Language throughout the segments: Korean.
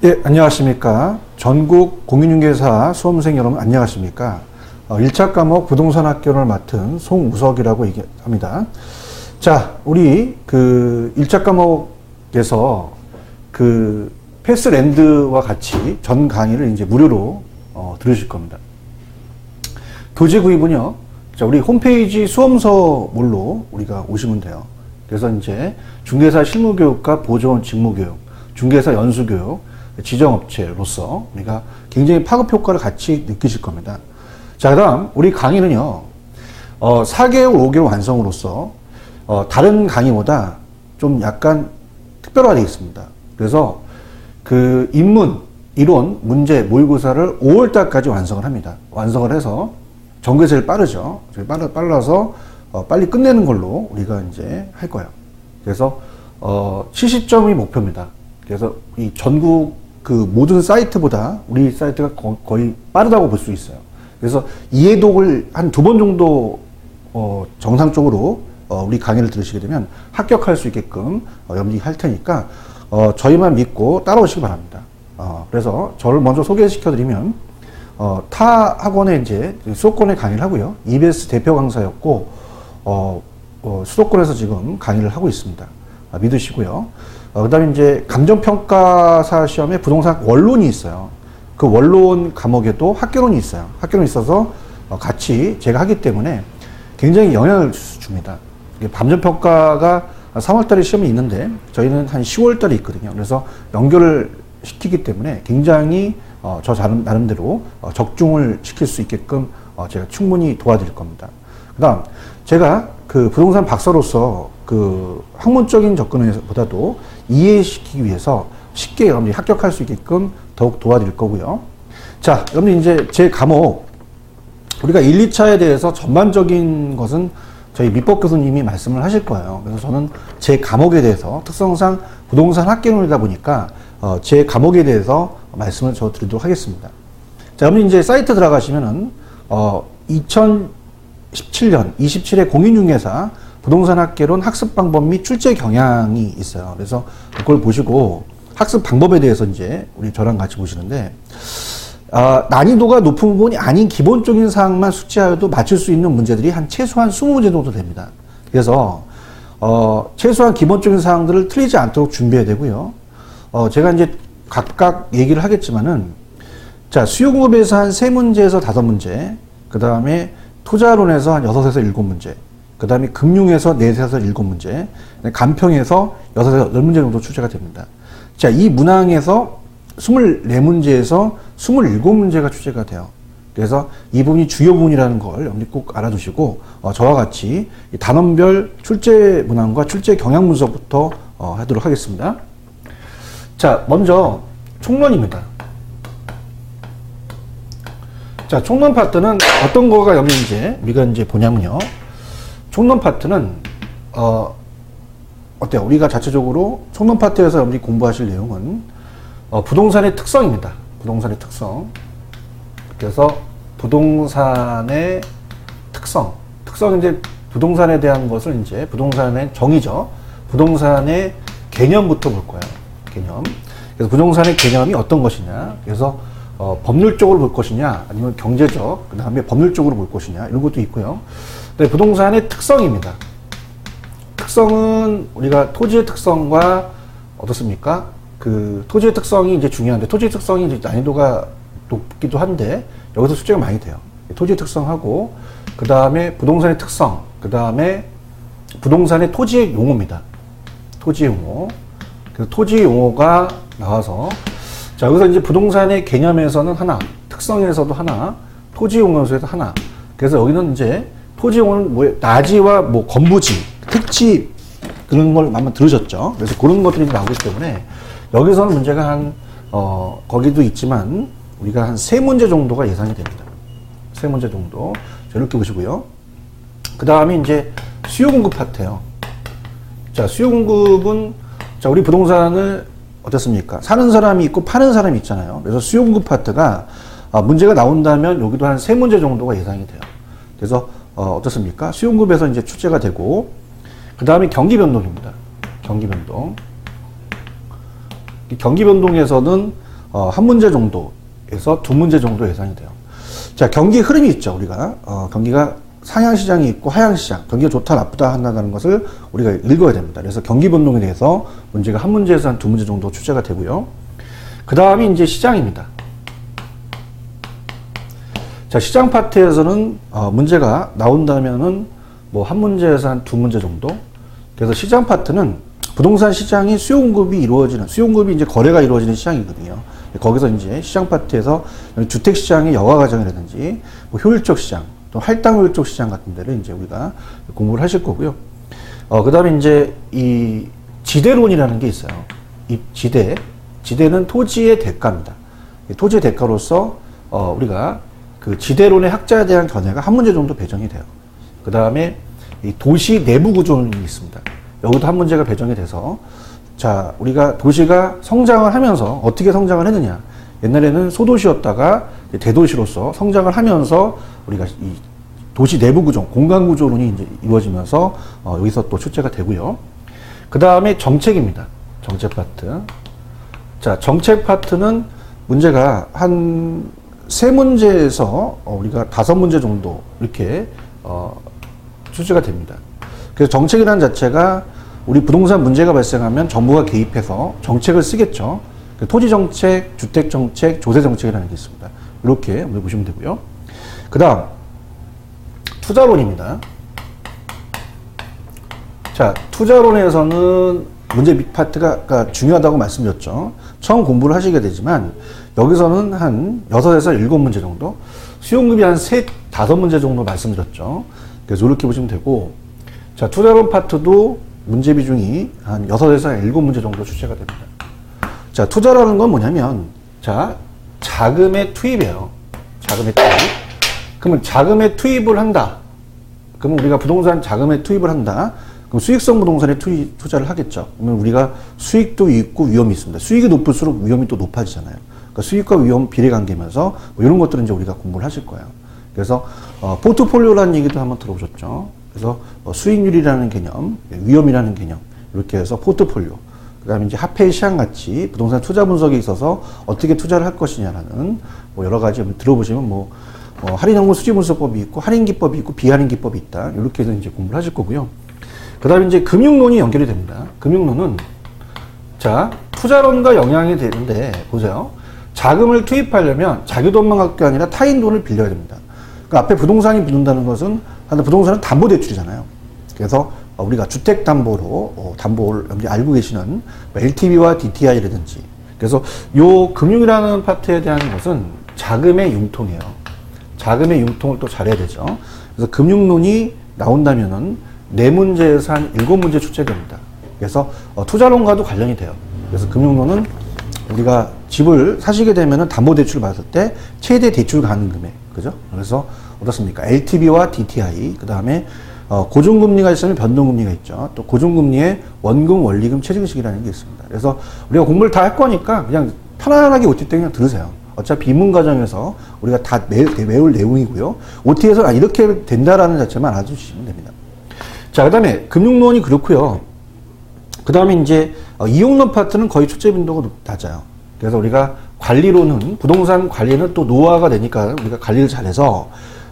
예, 안녕하십니까. 전국 공인중개사 수험생 여러분 안녕하십니까. 1차 과목 부동산 학교를 맡은 송우석이라고 합니다. 자, 우리 1차 과목에서 패스랜드와 같이 전 강의를 이제 무료로 들으실 겁니다. 교재 구입은요, 자, 우리 홈페이지 수험서물로 우리가 오시면 돼요. 그래서 이제 중개사 실무교육과 보조원 직무교육, 중개사 연수교육, 지정업체로서 우리가 굉장히 파급 효과를 같이 느끼실 겁니다. 자, 그 다음 우리 강의는요, 4개월, 5개월 완성으로서 다른 강의보다 좀 약간 특별화되어 있습니다. 그래서 입문, 이론, 문제, 모의고사를 5월달까지 완성을 합니다. 완성을 해서 전국에서 제일 빠르죠. 제일 빨라서 빨리 끝내는 걸로 우리가 이제 할 거예요. 그래서 70점이 목표입니다. 그래서 이 전국 모든 사이트보다 우리 사이트가 거의 빠르다고 볼 수 있어요. 그래서 이해독을 한 2번 정도 정상적으로 우리 강의를 들으시게 되면 합격할 수 있게끔 염지할 테니까 저희만 믿고 따라오시기 바랍니다. 그래서 저를 먼저 소개시켜 드리면 타 학원에 이제 수도권에 강의를 하고요. EBS 대표 강사였고 수도권에서 지금 강의를 하고 있습니다. 믿으시고요. 그 다음에 이제 감정평가사 시험에 부동산 원론이 있어요. 그 원론 과목에도 학교론이 있어요. 학교론이 있어서 같이 제가 하기 때문에 굉장히 영향을 줍니다. 감정평가가 3월달에 시험이 있는데 저희는 한 10월달에 있거든요. 그래서 연결을 시키기 때문에 굉장히 저 나름대로 적중을 시킬 수 있게끔 제가 충분히 도와드릴 겁니다. 그 다음 제가 부동산 박사로서 학문적인 접근보다도 이해시키기 위해서 쉽게 여러분들이 합격할 수 있게끔 더욱 도와드릴 거고요. 자, 여러분들 이제 제 과목, 우리가 1, 2차에 대해서 전반적인 것은 저희 밑법 교수님이 말씀을 하실 거예요. 그래서 저는 제 과목에 대해서 특성상 부동산 학개론이다 보니까 제 과목에 대해서 말씀을 저 드리도록 하겠습니다. 자, 여러분 이제 사이트 들어가시면은 2017년 27회 공인중개사 부동산 학개론 학습 방법 및 출제 경향이 있어요. 그래서 그걸 보시고 학습 방법에 대해서 이제 우리 저랑 같이 보시는데, 난이도가 높은 부분이 아닌 기본적인 사항만 숙지하여도 맞출 수 있는 문제들이 최소한 20문제 정도 됩니다. 그래서 최소한 기본적인 사항들을 틀리지 않도록 준비해야 되고요. 제가 이제 각각 얘기를 하겠지만은, 자, 수요공급에서 한 3문제에서 5문제, 그 다음에 투자론에서 한 6에서 7문제, 그 다음에 금융에서 4에서 7문제, 간평에서 6에서 8문제 정도 출제가 됩니다. 자, 이 문항에서 24문제에서 27문제가 출제가 돼요. 그래서 이 부분이 주요 부분이라는 걸 여러분들이 꼭 알아두시고, 저와 같이 단원별 출제 문항과 출제 경향 분석부터 하도록 하겠습니다. 자, 먼저 총론입니다. 자, 총론 파트는 어떤 거가 여기 우리가 이제 보냐면요. 총론 파트는, 어때요? 우리가 자체적으로 총론 파트에서 여러분이 공부하실 내용은, 부동산의 특성입니다. 부동산의 특성. 그래서, 부동산의 특성은 이제 부동산에 대한 것을 이제, 부동산의 정의죠. 부동산의 개념부터 볼 거예요. 개념. 그래서 부동산의 개념이 어떤 것이냐. 그래서, 법률적으로 볼 것이냐, 아니면 경제적, 그 다음에 법률적으로 볼 것이냐, 이런 것도 있고요. 네, 부동산의 특성입니다. 특성은 우리가 토지의 특성과 어떻습니까? 토지의 특성이 이제 중요한데, 토지의 특성이 이제 난이도가 높기도 한데, 여기서 숙제가 많이 돼요. 토지의 특성하고, 그 다음에 부동산의 특성, 그 다음에 부동산의 토지의 용어입니다. 토지의 용어. 그래서 토지의 용어가 나와서, 자, 여기서 이제 부동산의 개념에서는 하나, 특성에서도 하나, 토지 용어에서도 하나. 그래서 여기는 이제 토지 용어는 나지와 건부지, 특지, 그런 걸 아마 들으셨죠? 그래서 그런 것들이 나오기 때문에 여기서는 문제가 거기도 있지만 우리가 한 3문제 정도가 예상이 됩니다. 3문제 정도. 이렇게 보시고요. 그 다음에 이제 수요 공급 파트예요. 자, 수요 공급은, 자, 우리 부동산을 어떻습니까? 사는 사람이 있고 파는 사람이 있잖아요. 그래서 수요 공급 파트가 문제가 나온다면 여기도 한 3문제 정도가 예상이 돼요. 그래서 어떻습니까? 수요 공급에서 이제 출제가 되고, 그 다음에 경기 변동입니다. 경기 변동. 경기 변동에서는 한 문제 정도에서 두 문제 정도 예상이 돼요. 자, 경기 흐름이 있죠. 우리가 경기가 상향시장이 있고 하향시장, 경기가 좋다 나쁘다 한다는 것을 우리가 읽어야 됩니다. 그래서 경기 변동에 대해서 문제가 한 문제에서 한 두 문제 정도 출제가 되고요. 그 다음이 이제 시장입니다. 자, 시장 파트에서는 문제가 나온다면은 뭐 한 문제에서 한 두 문제 정도. 그래서 시장 파트는 부동산 시장이 수요 공급이 이루어지는, 수요 공급이 이제 거래가 이루어지는 시장이거든요. 거기서 이제 시장 파트에서 주택 시장의 여가 과정이라든지 뭐 효율적 시장, 또 할당 효율적 시장 같은 데를 이제 우리가 공부를 하실 거고요. 그 다음에 이제 이 지대론이라는 게 있어요. 이 지대는 토지의 대가입니다. 토지의 대가로서 우리가 그 지대론의 학자에 대한 견해가 한 문제 정도 배정이 돼요. 그 다음에 이 도시 내부 구조론이 있습니다. 여기도 한 문제가 배정이 돼서, 자, 우리가 도시가 성장을 하면서 어떻게 성장을 했느냐. 옛날에는 소도시였다가 대도시로서 성장을 하면서 우리가 이 도시 내부 구조, 공간 구조론이 이제 이루어지면서 여기서 또 출제가 되고요. 그 다음에 정책입니다. 정책 파트. 자, 정책 파트는 문제가 한 세 문제에서 우리가 다섯 문제 정도 이렇게 출제가 됩니다. 그래서 정책이라는 자체가 우리 부동산 문제가 발생하면 정부가 개입해서 정책을 쓰겠죠. 토지 정책, 주택 정책, 조세 정책이라는 게 있습니다. 이렇게 보시면 되고요. 그 다음 투자론입니다. 자, 투자론에서는 문제 파트가 중요하다고 말씀드렸죠. 처음 공부를 하시게 되지만 여기서는 한 6에서 7문제 정도, 수용급이 한 3, 5문제 정도 말씀드렸죠. 그래서 이렇게 보시면 되고, 자, 투자론 파트도 문제 비중이 한 6에서 7문제 정도 출제가 됩니다. 자, 투자라는 건 뭐냐면, 자, 자금의 투입이에요. 자금의 투입. 그러면 자금의 투입을 한다. 그러면 우리가 부동산 자금의 투입을 한다. 그럼 수익성 부동산에 투자를 하겠죠. 그러면 우리가 수익도 있고 위험이 있습니다. 수익이 높을수록 위험이 또 높아지잖아요. 그러니까 수익과 위험 비례관계면서 뭐 이런 것들은 이제 우리가 공부를 하실 거예요. 그래서 포트폴리오라는 얘기도 한번 들어보셨죠. 그래서 수익률이라는 개념, 위험이라는 개념, 이렇게 해서 포트폴리오, 그 다음에 이제 화폐의 시장가치, 부동산 투자 분석에 있어서 어떻게 투자를 할 것이냐라는 뭐 여러 가지 들어보시면 뭐 할인연금 수지 분석법이 있고 할인 기법이 있고 비할인 기법이 있다. 이렇게 해서 이제 공부를 하실 거고요. 그 다음에 이제 금융론이 연결이 됩니다. 금융론은 자, 투자론과 영향이 되는데 보세요. 자금을 투입하려면 자기 돈만 갖고 게 아니라 타인 돈을 빌려야 됩니다. 그 앞에 부동산이 붙는다는 것은 부동산은 담보대출이잖아요. 그래서 우리가 주택담보로 담보를 알고 계시는 LTV와 DTI라든지, 그래서 요 금융이라는 파트에 대한 것은 자금의 융통이에요. 자금의 융통을 또 잘해야 되죠. 그래서 금융론이 나온다면은 4문제에서 한 7문제 출제됩니다. 그래서 투자론과도 관련이 돼요. 그래서 금융론은 우리가 집을 사시게 되면은 담보대출을 받을 때 최대 대출 가능 금액, 그죠? 그래서 어떻습니까? LTV와 DTI, 그 다음에 고정금리가 있으면 변동금리가 있죠. 또 고정금리에 원금, 원리금, 체증식이라는 게 있습니다. 그래서 우리가 공부를 다 할 거니까 그냥 편안하게 OT 때 그냥 들으세요. 어차피 입문 과정에서 우리가 다 외울 내용이고요. OT에서 이렇게 된다라는 자체만 알아주시면 됩니다. 자, 그 다음에 금융론이 그렇고요. 그 다음에 이제 이용론 파트는 거의 출제 빈도가 낮아요. 그래서 우리가 관리론은, 부동산 관리는 또 노화가 되니까 우리가 관리를 잘해서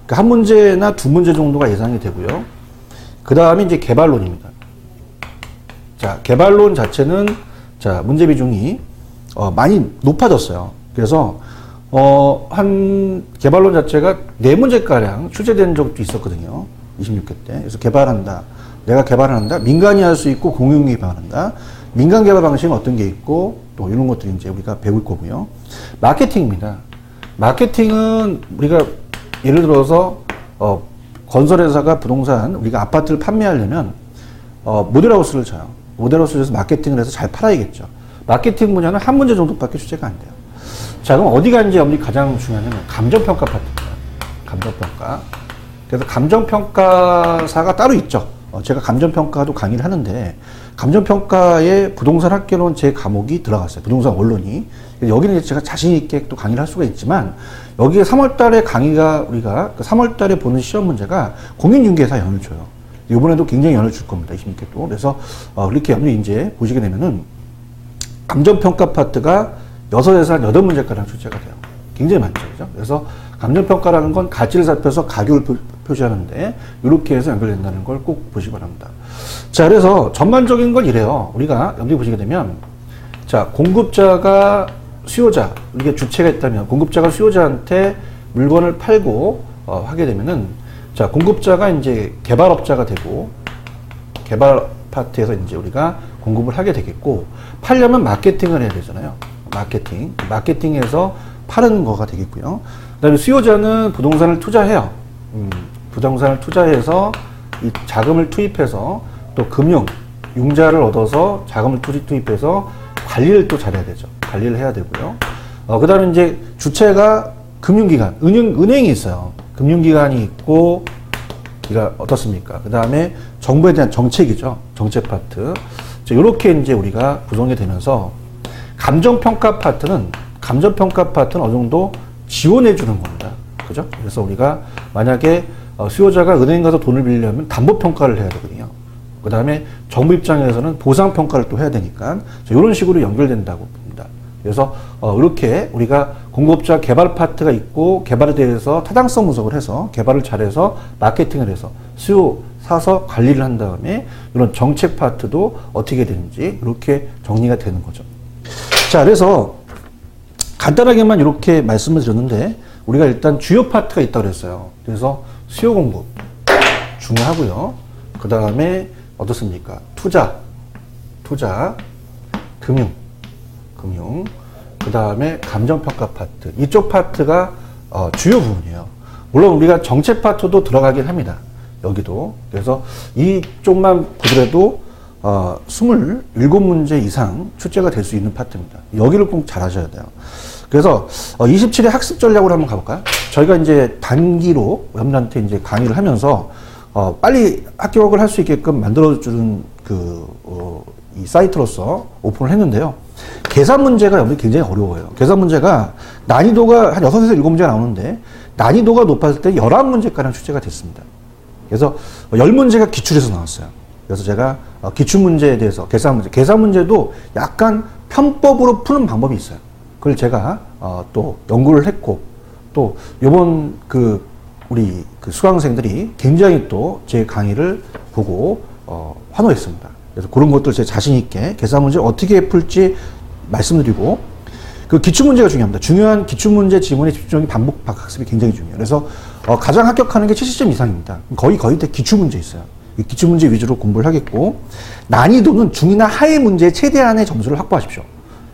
한 문제나 두 문제 정도가 예상이 되고요. 그 다음에 이제 개발론입니다. 자, 개발론 자체는 자, 문제 비중이 많이 높아졌어요. 그래서 한 개발론 자체가 4문제가량 출제된 적도 있었거든요. 26회 때. 그래서 개발한다. 내가 개발을 한다. 민간이 할 수 있고 공용이 개발한다. 민간 개발 방식은 어떤 게 있고 또 이런 것들이 이제 우리가 배울 거고요. 마케팅입니다. 마케팅은 우리가 예를 들어서 건설회사가 부동산, 우리가 아파트를 판매하려면 모델하우스를 쳐요. 모델하우스에서 마케팅을 해서 잘 팔아야겠죠. 마케팅 분야는 한 문제 정도밖에 출제가 안 돼요. 자, 그럼 어디가 이제 가장 중요하냐면 감정평가 파트입니다. 감정평가. 그래서 감정평가사가 따로 있죠. 제가 감정평가도 강의를 하는데 감정평가에 부동산 학개론 제 과목이 들어갔어요. 부동산 원론이. 여기는 제가 자신있게 또 강의를 할 수가 있지만 여기에 3월달에 강의가 우리가 3월달에 보는 시험 문제가 공인중개사 연을 줘요. 이번에도 굉장히 연을 줄 겁니다. 26회 또. 그래서 이렇게 이제 보시게 되면은 감정평가 파트가 6에서 한 8문제가량 출제가 돼요. 굉장히 많죠. 그죠? 그래서 감정평가라는 건 가치를 살펴서 가격을 표시하는데 이렇게 해서 연결된다는 걸 꼭 보시기 바랍니다. 자, 그래서 전반적인 건 이래요. 우리가 여기 보시게 되면 자, 공급자가 수요자, 이게 주체가 있다면 공급자가 수요자한테 물건을 팔고 하게 되면은 자, 공급자가 이제 개발업자가 되고 개발 파트에서 이제 우리가 공급을 하게 되겠고 팔려면 마케팅을 해야 되잖아요. 마케팅해서 파는 거가 되겠고요. 그다음에 수요자는 부동산을 투자해요. 부동산을 투자해서 이 자금을 투입해서 또 금융, 융자를 얻어서 자금을 투입해서 관리를 또 잘해야 되죠. 관리를 해야 되고요. 그 다음에 이제 주체가 금융기관, 은행이 있어요. 금융기관이 있고, 우리가 어떻습니까? 그 다음에 정부에 대한 정책이죠. 정책 파트. 이렇게 이제 우리가 구성이 되면서 감정평가 파트는 어느 정도 지원해 주는 겁니다. 그죠? 그래서 우리가 만약에 수요자가 은행 가서 돈을 빌리려면 담보평가를 해야 되거든요. 그 다음에 정부 입장에서는 보상평가를 또 해야 되니까 이런 식으로 연결된다고 봅니다. 그래서 이렇게 우리가 공급자 개발 파트가 있고 개발에 대해서 타당성 분석을 해서 개발을 잘해서 마케팅을 해서 수요 사서 관리를 한 다음에 이런 정책 파트도 어떻게 되는지 이렇게 정리가 되는 거죠. 자, 그래서 간단하게만 이렇게 말씀을 드렸는데 우리가 일단 주요 파트가 있다고 그랬어요. 그래서 수요 공급 중요하고요. 그 다음에 어떻습니까? 투자, 금융, 그 다음에 감정평가 파트. 이쪽 파트가 주요 부분이에요. 물론 우리가 정책 파트도 들어가긴 합니다. 여기도. 그래서 이쪽만 보더라도 27문제 이상 출제가 될 수 있는 파트입니다. 여기를 꼭 잘 하셔야 돼요. 그래서 27회 학습 전략으로 한번 가볼까요? 저희가 이제 단기로 여러분한테 이제 강의를 하면서 빨리 합격을 할 수 있게끔 만들어주는 이 사이트로서 오픈을 했는데요. 계산 문제가 여러분이 굉장히 어려워요. 계산 문제가 난이도가 한 6에서 7문제 나오는데 난이도가 높았을 때 11문제가량 출제가 됐습니다. 그래서 10문제가 기출에서 나왔어요. 그래서 제가 기출문제에 대해서 계산 문제도 약간 편법으로 푸는 방법이 있어요. 그걸 제가 또 연구를 했고 또 요번 우리 수강생들이 굉장히 또 제 강의를 보고 환호했습니다. 그래서 그런 것들 제 자신 있게 계산 문제 어떻게 풀지 말씀드리고 그 기출문제가 중요합니다. 중요한 기출문제 지문의 집중적인 반복 학습이 굉장히 중요해요. 그래서 가장 합격하는 게 70점 이상입니다. 거의 다 기출문제 있어요. 이 기출문제 위주로 공부를 하겠고 난이도는 중이나 하의 문제에 최대한의 점수를 확보하십시오.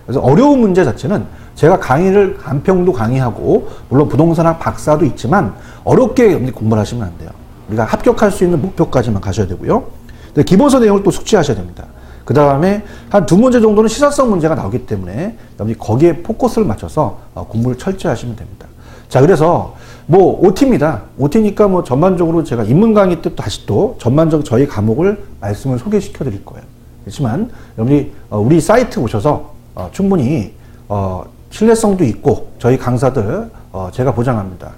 그래서 어려운 문제 자체는 제가 강의를 간평도 강의하고 물론 부동산학 박사도 있지만 어렵게 공부를 하시면 안 돼요. 우리가 합격할 수 있는 목표까지만 가셔야 되고요. 기본서 내용을 또 숙지하셔야 됩니다. 그 다음에 한 2문제 정도는 시사성 문제가 나오기 때문에 여러분이 거기에 포커스를 맞춰서 공부를 철저히 하시면 됩니다. 자, 그래서 OT입니다. OT니까 전반적으로 제가 입문 강의 때 다시 또 전반적 저희 과목을 말씀을 소개시켜 드릴 거예요. 그렇지만 여러분이 우리 사이트 오셔서 충분히 신뢰성도 있고 저희 강사들 제가 보장합니다.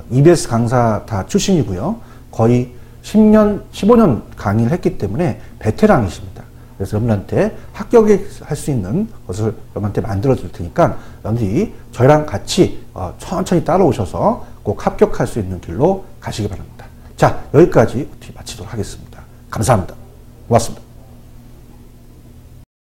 EBS 강사 다 출신이고요. 거의 10년, 15년 강의를 했기 때문에 베테랑이십니다. 그래서 여러분한테 합격할 수 있는 것을 여러분한테 만들어 줄 테니까 여러분들이 저희랑 같이 천천히 따라오셔서 꼭 합격할 수 있는 길로 가시기 바랍니다. 자, 여기까지 마치도록 하겠습니다. 감사합니다. 고맙습니다.